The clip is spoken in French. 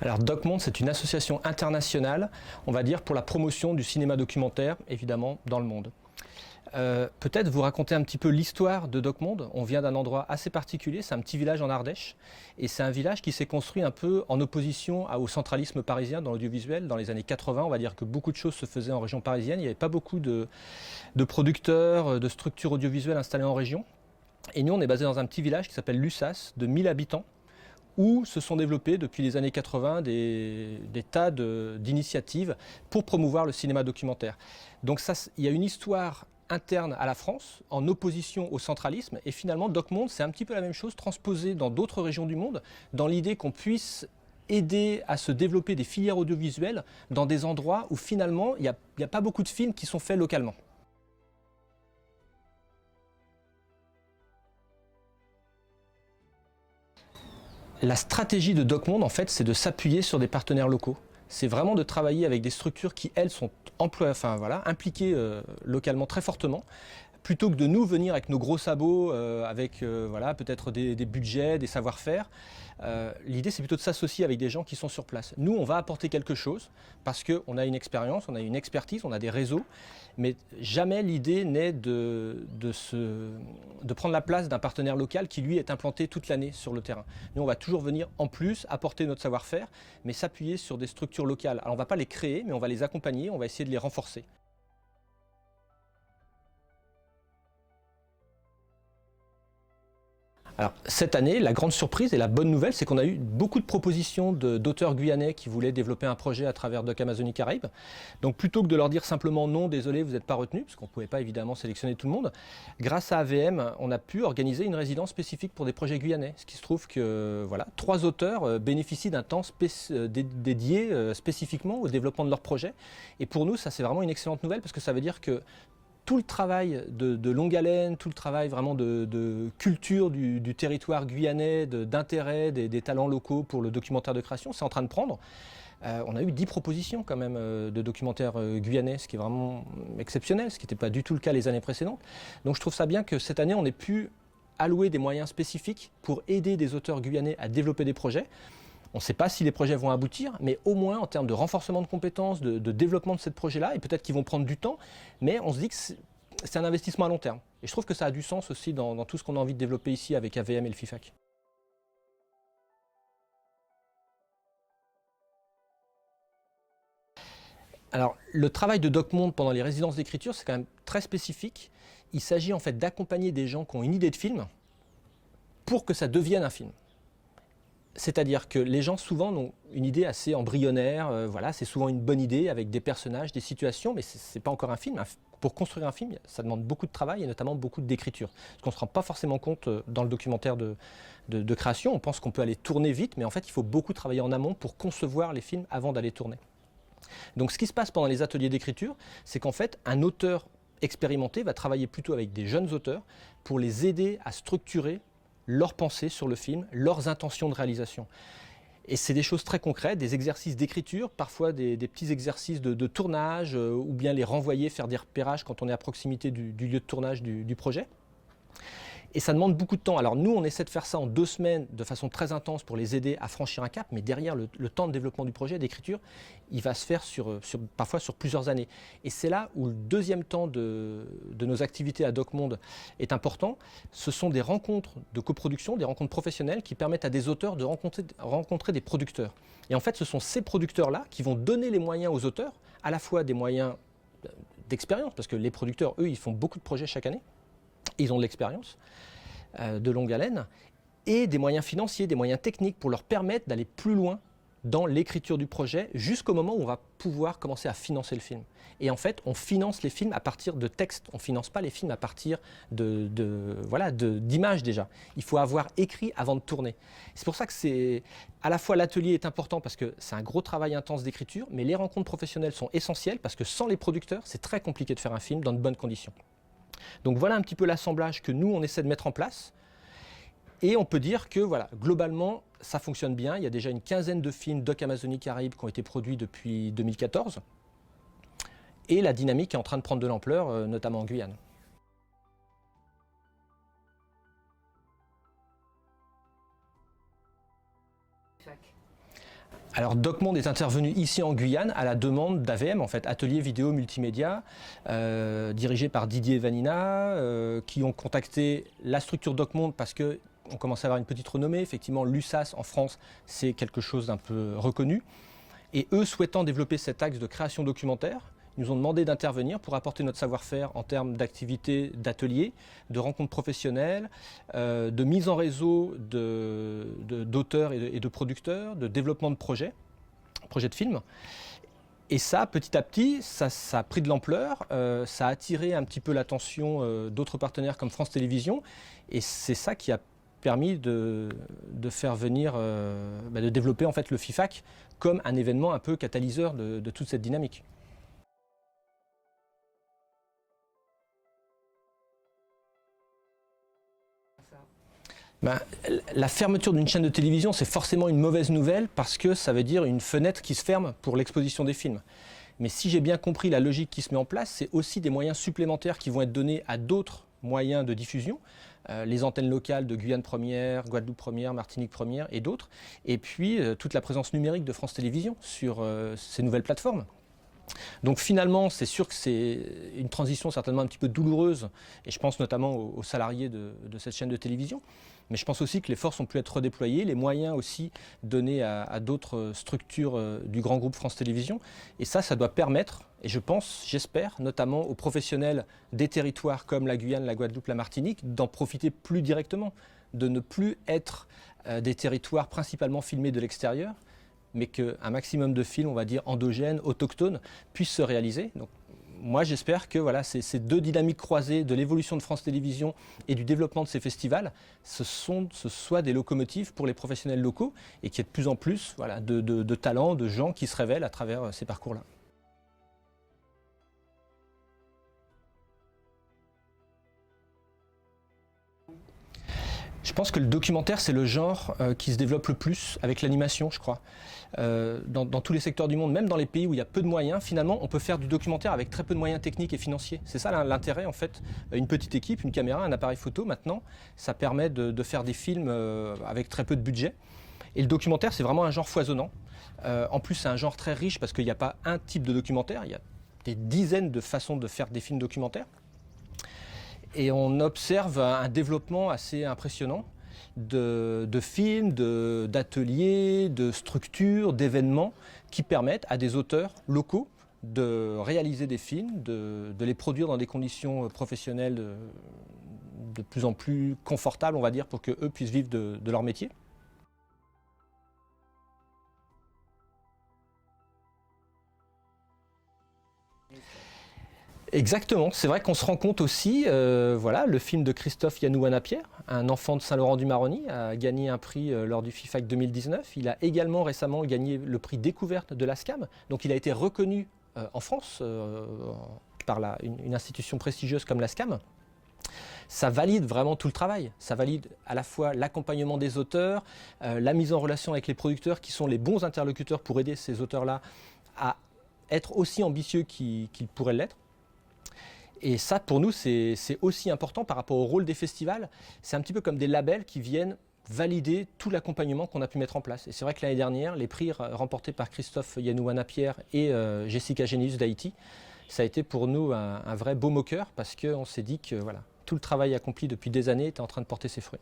Alors DocMonde, c'est une association internationale, on va dire, pour la promotion du cinéma documentaire, évidemment, dans le monde. Peut-être vous raconter un petit peu l'histoire de DocMonde. On vient d'un endroit assez particulier, c'est un petit village en Ardèche, et c'est un village qui s'est construit un peu en opposition au centralisme parisien dans l'audiovisuel. Dans les années 80, on va dire que beaucoup de choses se faisaient en région parisienne, il n'y avait pas beaucoup de producteurs, de structures audiovisuelles installées en région. Et nous, on est basé dans un petit village qui s'appelle Lussas, de 1000 habitants, où se sont développés depuis les années 80 des tas d'initiatives pour promouvoir le cinéma documentaire. Donc ça, il y a une histoire interne à la France, en opposition au centralisme, et finalement DocMonde, c'est un petit peu la même chose, transposée dans d'autres régions du monde, dans l'idée qu'on puisse aider à se développer des filières audiovisuelles dans des endroits où finalement il n'y a pas beaucoup de films qui sont faits localement. La stratégie de DocMonde, en fait, c'est de s'appuyer sur des partenaires locaux. C'est vraiment de travailler avec des structures qui, elles, sont impliquées localement très fortement, plutôt que de nous venir avec nos gros sabots, avec peut-être des budgets, des savoir-faire. L'idée, c'est plutôt de s'associer avec des gens qui sont sur place. Nous, on va apporter quelque chose parce qu'on a une expérience, on a une expertise, on a des réseaux, mais jamais l'idée n'est de prendre la place d'un partenaire local qui, lui, est implanté toute l'année sur le terrain. Nous, on va toujours venir en plus apporter notre savoir-faire, mais s'appuyer sur des structures locales. Alors, on ne va pas les créer, mais on va les accompagner, on va essayer de les renforcer. Alors, cette année, la grande surprise et la bonne nouvelle, c'est qu'on a eu beaucoup de propositions d'auteurs guyanais qui voulaient développer un projet à travers Doc Amazonie Caraïbes. Donc plutôt que de leur dire simplement non, désolé, vous n'êtes pas retenu, parce qu'on ne pouvait pas évidemment sélectionner tout le monde, grâce à AVM, on a pu organiser une résidence spécifique pour des projets guyanais. Ce qui se trouve que 3 auteurs bénéficient d'un temps dédié spécifiquement au développement de leur projet. Et pour nous, ça c'est vraiment une excellente nouvelle, parce que ça veut dire que tout le travail de longue haleine, tout le travail vraiment de culture du territoire guyanais, d'intérêt des talents locaux pour le documentaire de création, c'est en train de prendre. On a eu 10 propositions quand même de documentaires guyanais, ce qui est vraiment exceptionnel, ce qui n'était pas du tout le cas les années précédentes. Donc je trouve ça bien que cette année on ait pu allouer des moyens spécifiques pour aider des auteurs guyanais à développer des projets. On ne sait pas si les projets vont aboutir, mais au moins en termes de renforcement de compétences, de développement de ces projets-là, et peut-être qu'ils vont prendre du temps, mais on se dit que c'est un investissement à long terme. Et je trouve que ça a du sens aussi dans tout ce qu'on a envie de développer ici avec AVM et le FIFAC. Alors, le travail de DocMonde pendant les résidences d'écriture, c'est quand même très spécifique. Il s'agit en fait d'accompagner des gens qui ont une idée de film pour que ça devienne un film. C'est-à-dire que les gens souvent ont une idée assez embryonnaire, c'est souvent une bonne idée avec des personnages, des situations, mais ce n'est pas encore un film. Pour construire un film, ça demande beaucoup de travail et notamment beaucoup d'écriture. Ce qu'on ne se rend pas forcément compte dans le documentaire de création. On pense qu'on peut aller tourner vite, mais en fait il faut beaucoup travailler en amont pour concevoir les films avant d'aller tourner. Donc ce qui se passe pendant les ateliers d'écriture, c'est qu'en fait un auteur expérimenté va travailler plutôt avec des jeunes auteurs pour les aider à structurer leurs pensées sur le film, leurs intentions de réalisation. Et c'est des choses très concrètes, des exercices d'écriture, parfois des petits exercices de tournage, ou bien les renvoyer, faire des repérages quand on est à proximité du lieu de tournage du projet. Et ça demande beaucoup de temps. Alors nous, on essaie de faire ça en 2 semaines de façon très intense pour les aider à franchir un cap, mais derrière, le temps de développement du projet, d'écriture, il va se faire parfois sur plusieurs années. Et c'est là où le deuxième temps de nos activités à DocMonde est important. Ce sont des rencontres de coproduction, des rencontres professionnelles qui permettent à des auteurs de rencontrer des producteurs. Et en fait, ce sont ces producteurs-là qui vont donner les moyens aux auteurs, à la fois des moyens d'expérience, parce que les producteurs, eux, ils font beaucoup de projets chaque année. Ils ont de l'expérience de longue haleine et des moyens financiers, des moyens techniques pour leur permettre d'aller plus loin dans l'écriture du projet jusqu'au moment où on va pouvoir commencer à financer le film. Et en fait, on finance les films à partir de textes, on ne finance pas les films à partir d'images déjà. Il faut avoir écrit avant de tourner. C'est pour ça que à la fois l'atelier est important parce que c'est un gros travail intense d'écriture, mais les rencontres professionnelles sont essentielles parce que sans les producteurs, c'est très compliqué de faire un film dans de bonnes conditions. Donc voilà un petit peu l'assemblage que nous, on essaie de mettre en place. Et on peut dire que globalement, ça fonctionne bien. Il y a déjà une quinzaine de films Doc Amazonie Caraïbes qui ont été produits depuis 2014. Et la dynamique est en train de prendre de l'ampleur, notamment en Guyane. Alors DocMonde est intervenu ici en Guyane à la demande d'AVM, en fait, Atelier Vidéo Multimédia, dirigé par Didier Vanina, qui ont contacté la structure DocMonde parce qu'on commençait à avoir une petite renommée. Effectivement, l'USAS en France, c'est quelque chose d'un peu reconnu. Et eux, souhaitant développer cet axe de création documentaire, ils nous ont demandé d'intervenir pour apporter notre savoir-faire en termes d'activités, d'ateliers, de rencontres professionnelles, de mise en réseau d'auteurs et de producteurs, de développement de projets de films. Et ça, petit à petit, ça a pris de l'ampleur, ça a attiré un petit peu l'attention d'autres partenaires comme France Télévisions, et c'est ça qui a permis de faire venir, de développer en fait le FIFAC comme un événement un peu catalyseur de toute cette dynamique. La fermeture d'une chaîne de télévision, c'est forcément une mauvaise nouvelle parce que ça veut dire une fenêtre qui se ferme pour l'exposition des films. Mais si j'ai bien compris la logique qui se met en place, c'est aussi des moyens supplémentaires qui vont être donnés à d'autres moyens de diffusion, les antennes locales de Guyane Première, Guadeloupe Première, Martinique Première et d'autres, et puis toute la présence numérique de France Télévisions sur ces nouvelles plateformes. Donc finalement, c'est sûr que c'est une transition certainement un petit peu douloureuse, et je pense notamment aux salariés de cette chaîne de télévision, mais je pense aussi que les forces ont pu être redéployées, les moyens aussi donnés à d'autres structures du grand groupe France Télévisions, et ça doit permettre, et je pense, j'espère, notamment aux professionnels des territoires comme la Guyane, la Guadeloupe, la Martinique, d'en profiter plus directement, de ne plus être des territoires principalement filmés de l'extérieur, mais qu'un maximum de films, on va dire, endogènes, autochtones, puissent se réaliser. Donc, moi, j'espère que voilà, ces deux dynamiques croisées de l'évolution de France Télévisions et du développement de ces festivals, ce soit des locomotives pour les professionnels locaux et qu'il y ait de plus en plus voilà, de talents, de gens qui se révèlent à travers ces parcours-là. Je pense que le documentaire, c'est le genre qui se développe le plus avec l'animation, je crois. Dans tous les secteurs du monde, même dans les pays où il y a peu de moyens, finalement, on peut faire du documentaire avec très peu de moyens techniques et financiers. C'est ça l'intérêt, en fait. Une petite équipe, une caméra, un appareil photo, maintenant, ça permet de faire des films avec très peu de budget. Et le documentaire, c'est vraiment un genre foisonnant. En plus, c'est un genre très riche parce qu'il n'y a pas un type de documentaire, il y a des dizaines de façons de faire des films documentaires. Et on observe un développement assez impressionnant de films, d'ateliers, de structures, d'événements qui permettent à des auteurs locaux de réaliser des films, de les produire dans des conditions professionnelles de plus en plus confortables, on va dire, pour qu'eux puissent vivre de leur métier. Exactement, c'est vrai qu'on se rend compte aussi, voilà, le film de Christophe Yanouana-Pierre, un enfant de Saint-Laurent-du-Maroni, a gagné un prix lors du FIFAC 2019. Il a également récemment gagné le prix découverte de la SCAM, donc il a été reconnu en France par une institution prestigieuse comme la SCAM. Ça valide vraiment tout le travail, ça valide à la fois l'accompagnement des auteurs, la mise en relation avec les producteurs qui sont les bons interlocuteurs pour aider ces auteurs-là à être aussi ambitieux qu'ils pourraient l'être. Et ça, pour nous, c'est aussi important par rapport au rôle des festivals. C'est un petit peu comme des labels qui viennent valider tout l'accompagnement qu'on a pu mettre en place. Et c'est vrai que l'année dernière, les prix remportés par Christophe Yanouana-Pierre et Jessica Génius d'Haïti, ça a été pour nous un vrai baume au cœur parce qu'on s'est dit que voilà, tout le travail accompli depuis des années était en train de porter ses fruits.